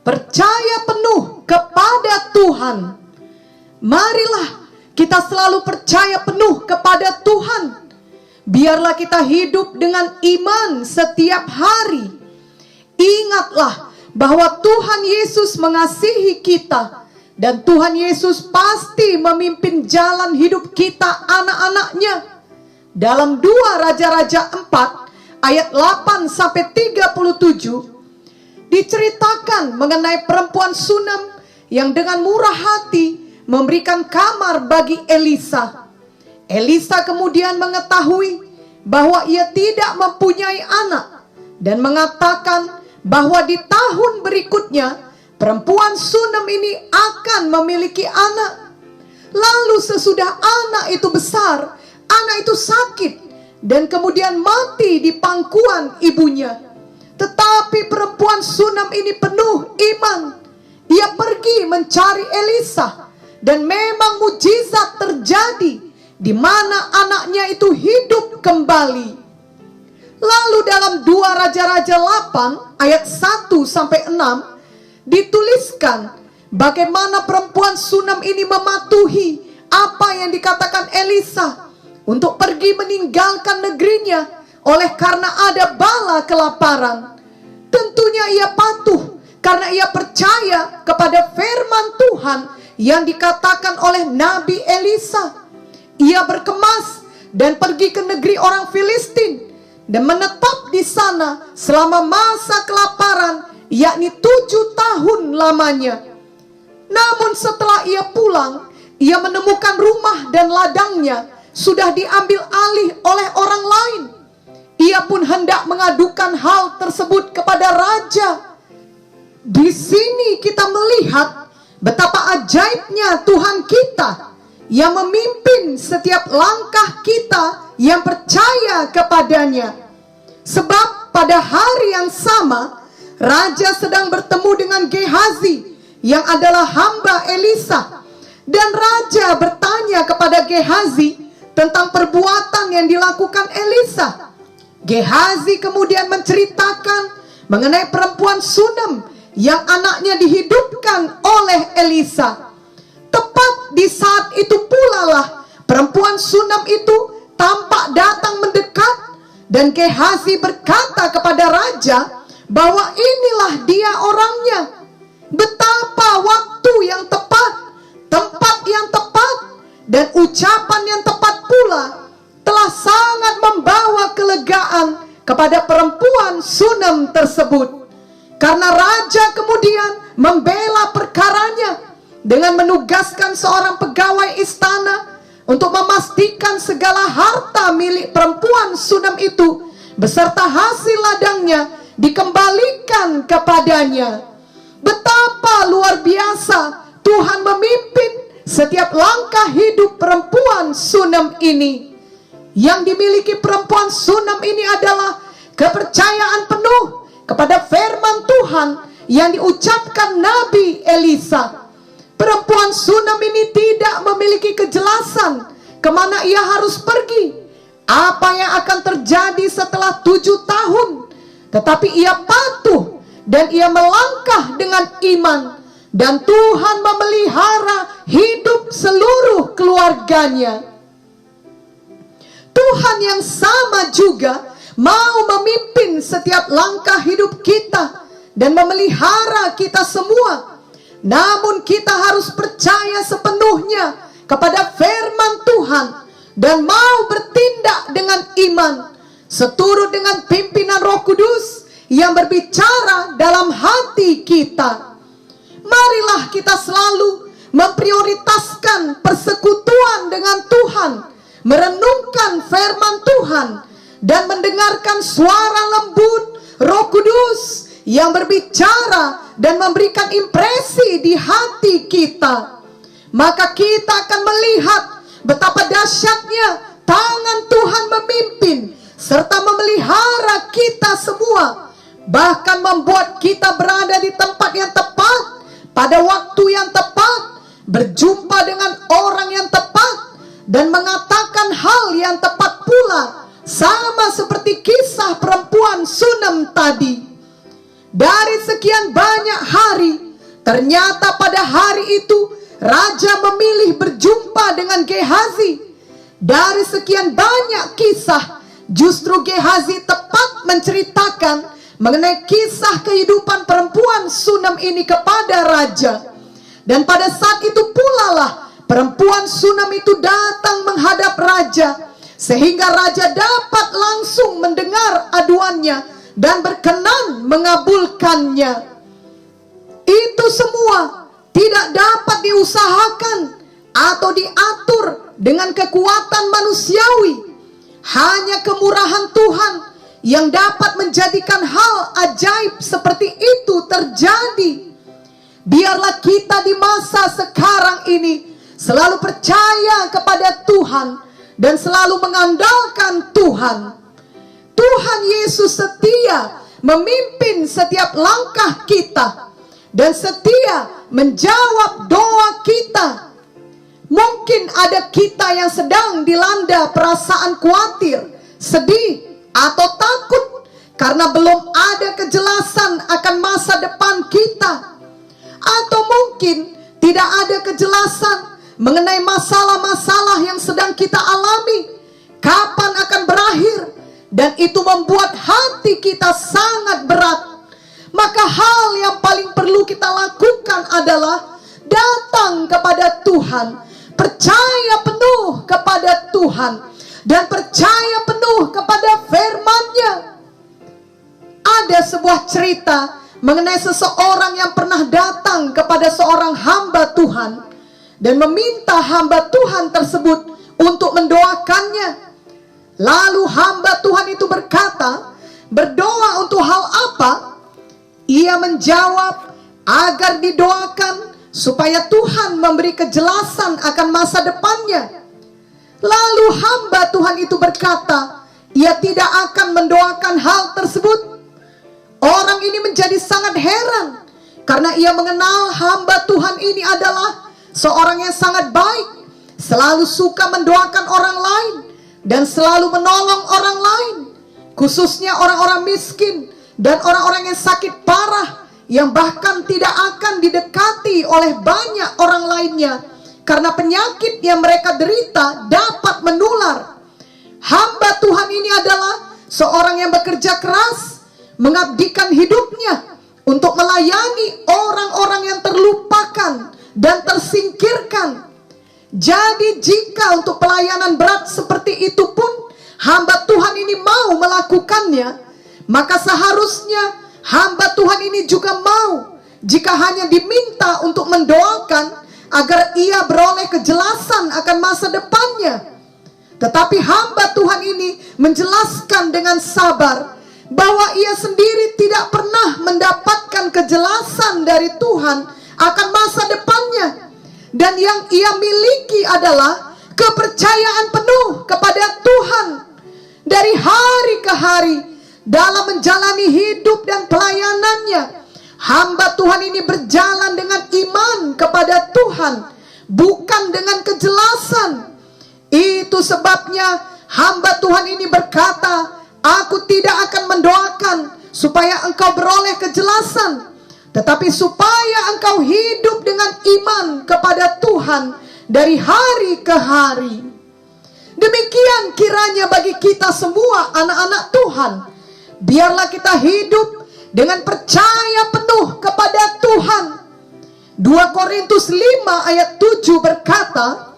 percaya penuh kepada Tuhan. Marilah kita selalu percaya penuh kepada Tuhan. Biarlah kita hidup dengan iman setiap hari. Ingatlah bahwa Tuhan Yesus mengasihi kita, dan Tuhan Yesus pasti memimpin jalan hidup kita, anak-anaknya. Dalam 2 Raja-Raja 4 ayat 8-37 diceritakan mengenai perempuan Sunam yang dengan murah hati memberikan kamar bagi Elisa. Elisa kemudian mengetahui bahwa ia tidak mempunyai anak dan mengatakan bahwa di tahun berikutnya perempuan Sunam ini akan memiliki anak. Lalu sesudah anak itu besar, anak itu sakit dan kemudian mati di pangkuan ibunya. Tetapi perempuan Sunam ini penuh iman. Ia pergi mencari Elisa, dan memang mujizat terjadi, di mana anaknya itu hidup kembali. Lalu dalam 2 Raja-Raja 8 ayat 1-6 dituliskan bagaimana perempuan Sunam ini mematuhi apa yang dikatakan Elisa untuk pergi meninggalkan negerinya oleh karena ada bala kelaparan. Tentunya ia patuh karena ia percaya kepada firman Tuhan yang dikatakan oleh Nabi Elisa. Ia berkemas dan pergi ke negeri orang Filistin dan menetap di sana selama masa kelaparan, yakni 7 tahun lamanya. Namun setelah ia pulang, ia menemukan rumah dan ladangnya sudah diambil alih oleh orang lain. Ia pun hendak mengadukan hal tersebut kepada raja. Di sini kita melihat betapa ajaibnya Tuhan kita yang memimpin setiap langkah kita yang percaya kepadanya. Sebab pada hari yang sama, raja sedang bertemu dengan Gehazi yang adalah hamba Elisa. Dan raja bertanya kepada Gehazi tentang perbuatan yang dilakukan Elisa. Gehazi kemudian menceritakan mengenai perempuan Sunam yang anaknya dihidupkan oleh Elisa. Tepat di saat itu pula lah perempuan Sunam itu tampak datang mendekat, dan Gehazi berkata kepada raja bahwa inilah dia orangnya. Betapa waktu yang tepat, tempat yang tepat, dan ucapan yang tepat pula telah sangat membawa kelegaan kepada perempuan Sunam tersebut. Karena raja kemudian membela perkaranya dengan menugaskan seorang pegawai istana untuk memastikan segala harta milik perempuan Sunam itu beserta hasil ladangnya dikembalikan kepadanya. Betapa luar biasa Tuhan memimpin setiap langkah hidup perempuan Sunam ini. Yang dimiliki perempuan Sunam ini adalah kepercayaan penuh kepada firman Tuhan yang diucapkan Nabi Elisa. Perempuan Sunam ini tidak memiliki kejelasan kemana ia harus pergi, apa yang akan terjadi setelah 7 tahun. Tetapi ia patuh dan ia melangkah dengan iman, dan Tuhan memelihara hidup seluruh keluarganya. Tuhan yang sama juga mau memimpin setiap langkah hidup kita dan memelihara kita semua. Namun kita harus percaya sepenuhnya kepada firman Tuhan dan mau bertindak dengan iman seturut dengan pimpinan Roh Kudus yang berbicara dalam hati kita. Marilah kita selalu memprioritaskan persekutuan dengan Tuhan, merenungkan firman Tuhan, dan mendengarkan suara lembut Roh Kudus yang berbicara dan memberikan impresi di hati kita. Maka kita akan melihat betapa dahsyatnya tangan Tuhan memimpin serta memelihara kita semua, bahkan membuat kita berada di tempat yang tepat pada waktu yang tepat, berjumpa dengan orang yang tepat, dan mengatakan hal yang tepat pula, sama seperti kisah perempuan Sunam tadi. Dari sekian banyak hari, ternyata pada hari itu raja memilih berjumpa dengan Gehazi. Dari sekian banyak kisah, justru Gehazi tepat menceritakan mengenai kisah kehidupan perempuan Sunam ini kepada raja. Dan pada saat itu pula lah perempuan Sunam itu datang menghadap raja, sehingga raja dapat langsung mendengar aduannya dan berkenan mengabulkannya. Itu semua tidak dapat diusahakan atau diatur dengan kekuatan manusiawi. Hanya kemurahan Tuhan yang dapat menjadikan hal ajaib seperti itu terjadi. Biarlah kita di masa sekarang ini selalu percaya kepada Tuhan dan selalu mengandalkan Tuhan. Tuhan Yesus setia memimpin setiap langkah kita dan setia menjawab doa kita. Mungkin ada kita yang sedang dilanda perasaan khawatir, sedih, atau takut karena belum ada kejelasan akan masa depan kita. Atau mungkin tidak ada kejelasan mengenai masalah-masalah yang sedang kita alami, kapan akan berakhir, dan itu membuat hati kita sangat berat. Maka hal yang paling perlu kita lakukan adalah datang kepada Tuhan, percaya penuh kepada Tuhan, dan percaya penuh kepada firman-Nya. Ada sebuah cerita mengenai seseorang yang pernah datang kepada seorang hamba Tuhan dan meminta hamba Tuhan tersebut untuk mendoakannya. Lalu hamba Tuhan itu berkata, berdoa untuk hal apa? Ia menjawab, agar didoakan supaya Tuhan memberi kejelasan akan masa depannya. Lalu hamba Tuhan itu berkata, ia tidak akan mendoakan hal tersebut. Orang ini menjadi sangat heran, karena ia mengenal hamba Tuhan ini adalah seorang yang sangat baik, selalu suka mendoakan orang lain, dan selalu menolong orang lain, khususnya orang-orang miskin dan orang-orang yang sakit parah, yang bahkan tidak akan didekati oleh banyak orang lainnya karena penyakit yang mereka derita dapat menular. Hamba Tuhan ini adalah seorang yang bekerja keras, mengabdikan hidupnya untuk melayani orang-orang yang terlupakan dan tersingkirkan. Jadi jika untuk pelayanan berat seperti itu pun hamba Tuhan ini mau melakukannya, maka seharusnya hamba Tuhan ini juga mau jika hanya diminta untuk mendoakan agar ia beroleh kejelasan akan masa depannya. Tetapi hamba Tuhan ini menjelaskan dengan sabar bahwa ia sendiri tidak pernah mendapatkan kejelasan dari Tuhan akan masa depannya. Dan yang ia miliki adalah kepercayaan penuh kepada Tuhan. Dari hari ke hari dalam menjalani hidup dan pelayanannya, hamba Tuhan ini berjalan dengan iman kepada Tuhan, bukan dengan kejelasan. Itu sebabnya hamba Tuhan ini berkata, aku tidak akan mendoakan supaya engkau beroleh kejelasan, tetapi supaya engkau hidup dengan iman kepada Tuhan dari hari ke hari. Demikian kiranya bagi kita semua anak-anak Tuhan. Biarlah kita hidup dengan percaya penuh kepada Tuhan. 2 Korintus 5 ayat 7 berkata,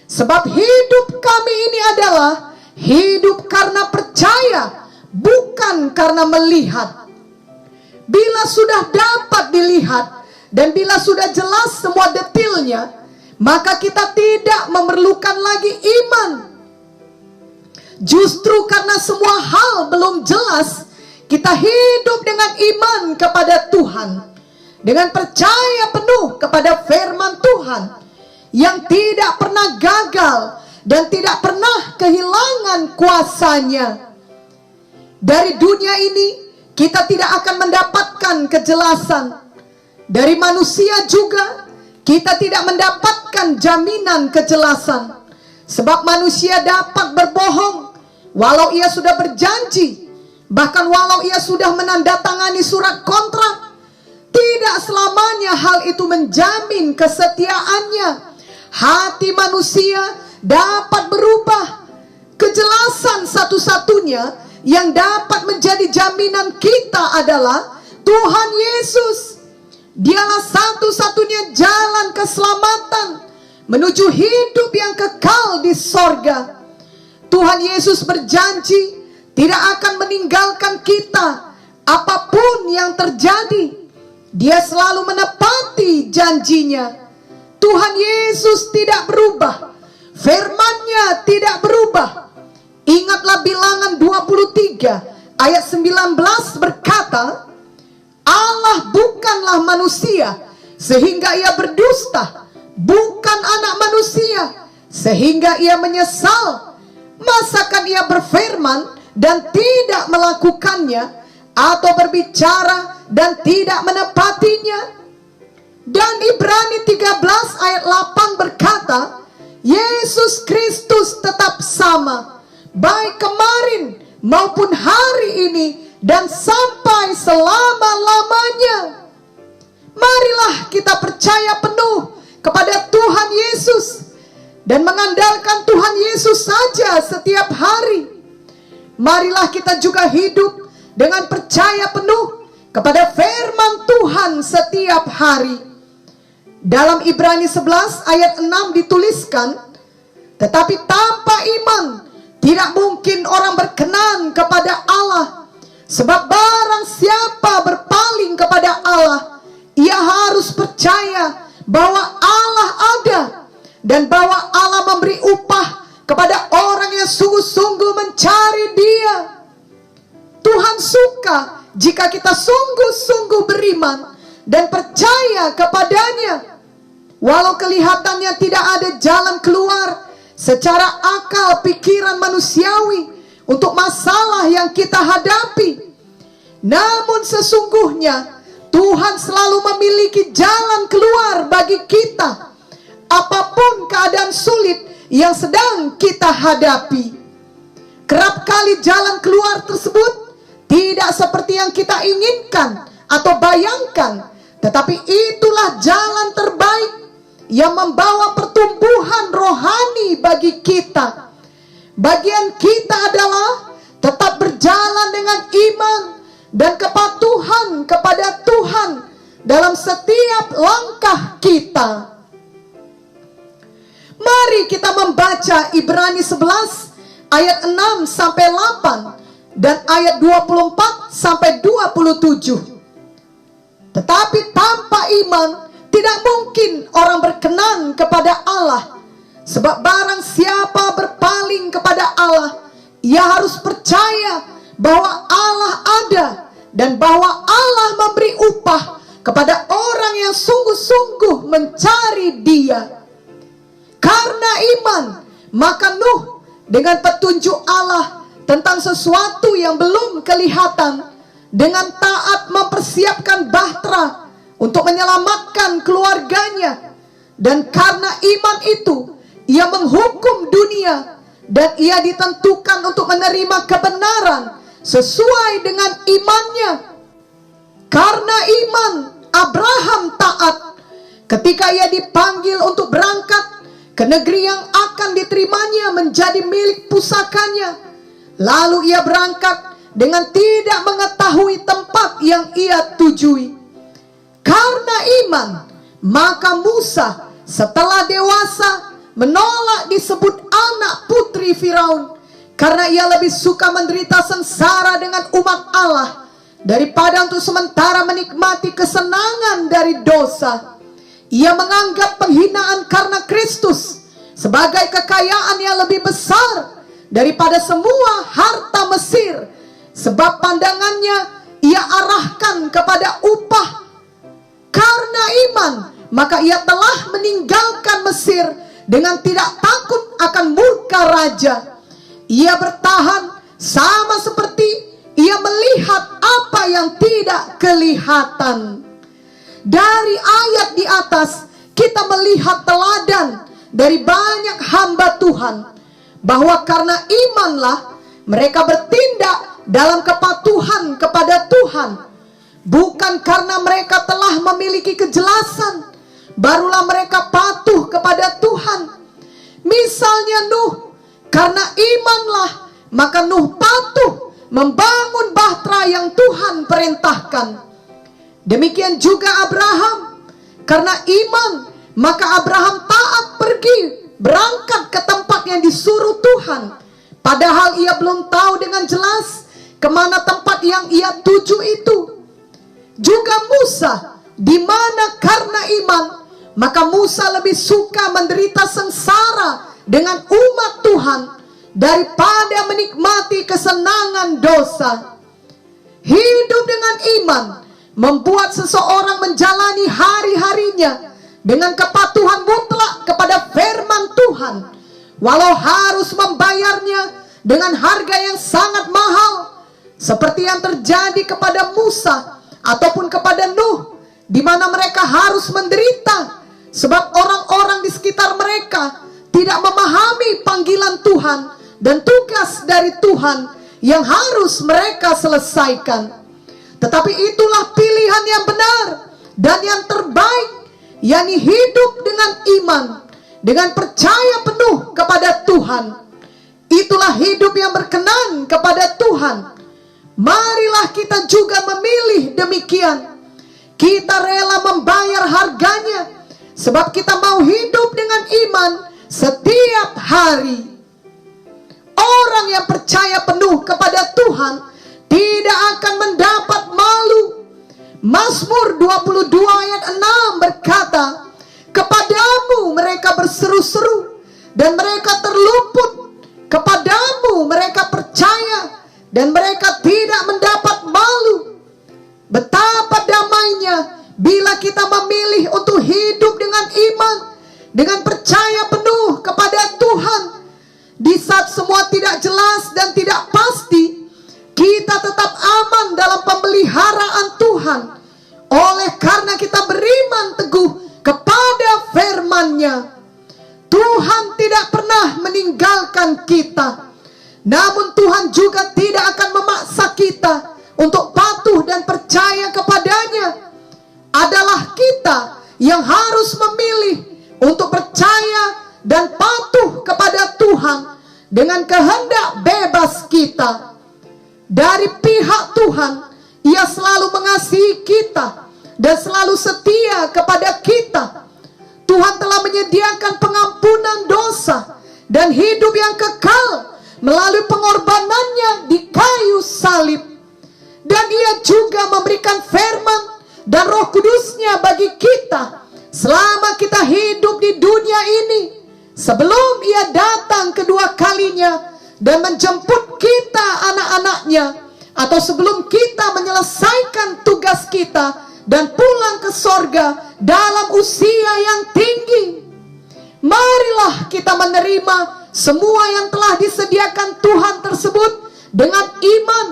sebab hidup kami ini adalah hidup karena percaya, bukan karena melihat. Bila sudah dapat dilihat dan bila sudah jelas semua detailnya, maka kita tidak memerlukan lagi iman. Justru karena semua hal belum jelas, kita hidup dengan iman kepada Tuhan, dengan percaya penuh kepada firman Tuhan yang tidak pernah gagal dan tidak pernah kehilangan kuasanya. Dari dunia ini kita tidak akan mendapatkan kejelasan. Dari manusia juga kita tidak mendapatkan jaminan kejelasan. Sebab manusia dapat berbohong walau ia sudah berjanji. Bahkan walau ia sudah menandatangani surat kontrak, tidak selamanya hal itu menjamin kesetiaannya. Hati manusia dapat berubah. Kejelasan satu-satunya yang dapat menjadi jaminan kita adalah Tuhan Yesus. Dialah satu-satunya jalan keselamatan menuju hidup yang kekal di sorga. Tuhan Yesus berjanji tidak akan meninggalkan kita apapun yang terjadi. Dia selalu menepati janjinya. Tuhan Yesus tidak berubah. Firman-Nya tidak berubah. Ingatlah Bilangan 23 ayat 19 berkata, Allah bukanlah manusia sehingga ia berdusta, bukan anak manusia sehingga ia menyesal. Masakan ia berfirman dan tidak melakukannya, atau berbicara dan tidak menepatinya? Dan Ibrani 13 ayat 8 berkata, Yesus Kristus tetap sama, baik kemarin maupun hari ini dan sampai selama-lamanya. Marilah kita percaya penuh kepada Tuhan Yesus dan mengandalkan Tuhan Yesus saja setiap hari. Marilah kita juga hidup dengan percaya penuh kepada firman Tuhan setiap hari. Dalam Ibrani 11 ayat 6 dituliskan, tetapi tanpa iman tidak mungkin orang berkenan kepada Allah. Sebab barang siapa berpaling kepada Allah, ia harus percaya bahwa Allah ada dan bahwa Allah memberi upah kepada orang yang sungguh-sungguh mencari Dia. Tuhan suka jika kita sungguh-sungguh beriman dan percaya kepadanya. Walau kelihatannya tidak ada jalan keluar secara akal pikiran manusiawi untuk masalah yang kita hadapi, namun sesungguhnya Tuhan selalu memiliki jalan keluar bagi kita, apapun keadaan sulit yang sedang kita hadapi. Kerap kali jalan keluar tersebut tidak seperti yang kita inginkan atau bayangkan, tetapi itulah jalan terbaik yang membawa pertumbuhan rohani bagi kita. Bagian kita adalah tetap berjalan dengan iman dan kepatuhan kepada Tuhan dalam setiap langkah kita. Mari kita membaca Ibrani 11 ayat 6 sampai 8 dan ayat 24 sampai 27. Tetapi tanpa iman tidak mungkin orang berkenan kepada Allah. Sebab barang siapa berpaling kepada Allah, ia harus percaya bahwa Allah ada dan bahwa Allah memberi upah kepada orang yang sungguh-sungguh mencari Dia. Karena iman, maka Nuh dengan petunjuk Allah tentang sesuatu yang belum kelihatan, dengan taat mempersiapkan bahtera untuk menyelamatkan keluarganya. Dan karena iman itu, ia menghukum dunia dan ia ditentukan untuk menerima kebenaran sesuai dengan imannya. Karena iman, Abraham taat ketika ia dipanggil untuk berangkat ke negeri yang akan diterimanya menjadi milik pusakanya. Lalu ia berangkat dengan tidak mengetahui tempat yang ia tujui. Karena iman, maka Musa setelah dewasa menolak disebut anak putri Firaun, karena ia lebih suka menderita sengsara dengan umat Allah daripada untuk sementara menikmati kesenangan dari dosa. Ia menganggap penghinaan karena Kristus sebagai kekayaan yang lebih besar daripada semua harta Mesir, sebab pandangannya ia arahkan kepada upah. Karena iman, maka ia telah meninggalkan Mesir dengan tidak takut akan murka raja. Ia bertahan sama seperti ia melihat apa yang tidak kelihatan. Dari ayat di atas kita melihat teladan dari banyak hamba Tuhan, bahwa karena imanlah mereka bertindak dalam kepatuhan kepada Tuhan. Bukan karena mereka telah memiliki kejelasan, barulah mereka patuh kepada Tuhan. Misalnya Nuh, karena imanlah, maka Nuh patuh membangun bahtera yang Tuhan perintahkan. Demikian juga Abraham, karena iman, maka Abraham taat pergi berangkat ke tempat yang disuruh Tuhan, padahal ia belum tahu dengan jelas kemana tempat yang ia tuju itu. Juga Musa, di mana karena iman, maka Musa lebih suka menderita sengsara dengan umat Tuhan daripada menikmati kesenangan dosa. Hidup dengan iman membuat seseorang menjalani hari-harinya dengan kepatuhan mutlak kepada firman Tuhan, walau harus membayarnya dengan harga yang sangat mahal, seperti yang terjadi kepada Musa ataupun kepada Nuh, di mana mereka harus menderita sebab orang-orang di sekitar mereka tidak memahami panggilan Tuhan dan tugas dari Tuhan yang harus mereka selesaikan. Tetapi itulah pilihan yang benar dan yang terbaik, yakni hidup dengan iman, dengan percaya penuh kepada Tuhan. Itulah hidup yang berkenan kepada Tuhan. Marilah kita juga memilih demikian. Kita rela membayar harganya, sebab kita mau hidup dengan iman setiap hari. Orang yang percaya penuh kepada Tuhan tidak akan mendapat malu. Mazmur 22 ayat 6 berkata, kepadamu mereka berseru-seru dan mereka terluput. Kepadamu mereka percaya dan mereka tidak mendapat malu. Betapa damainya bila kita memilih untuk hidup dengan iman, dengan percaya penuh kepada Tuhan. Di saat semua tidak jelas dan tidak pasti, kita tetap aman dalam pemeliharaan Tuhan. Oleh karena kita beriman teguh kepada firman-Nya. Tuhan tidak pernah meninggalkan kita. Namun Tuhan juga tidak akan memaksa kita untuk patuh dan percaya kepadanya. Adalah kita yang harus memilih untuk percaya dan patuh kepada Tuhan dengan kehendak bebas kita. Dari pihak Tuhan, Ia selalu mengasihi kita dan selalu setia kepada kita. Tuhan telah menyediakan pengampunan dosa dan hidup yang kekal melalui pengorbanannya di kayu salib. Dan Ia juga memberikan firman dan Roh Kudus-Nya bagi kita selama kita hidup di dunia ini, sebelum Ia datang kedua kalinya dan menjemput kita anak-anaknya, atau sebelum kita menyelesaikan tugas kita dan pulang ke sorga dalam usia yang tinggi. Marilah kita menerima semua yang telah disediakan Tuhan tersebut dengan iman.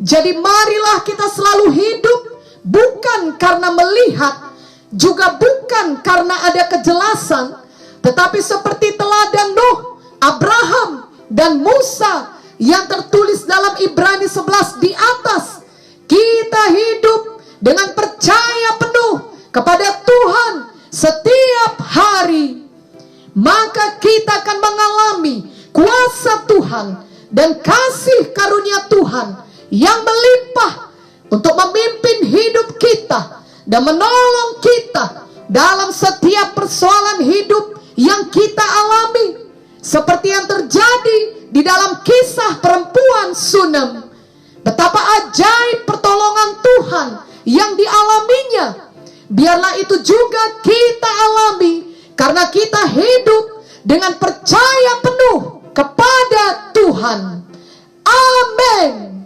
Jadi marilah kita selalu hidup bukan karena melihat, juga bukan karena ada kejelasan, tetapi seperti teladan Nuh, Abraham, dan Musa yang tertulis dalam Ibrani 11 di atas. Kita hidup dengan percaya penuh kepada Tuhan setiap hari. Maka kita akan mengalami kuasa Tuhan dan kasih karunia Tuhan yang melimpah untuk memimpin hidup kita dan menolong kita dalam setiap persoalan hidup yang kita alami. Seperti yang terjadi di dalam kisah perempuan Sunem. Betapa ajaib pertolongan Tuhan yang dialaminya. Biarlah itu juga kita alami, karena kita hidup dengan percaya penuh kepada Tuhan. Amin.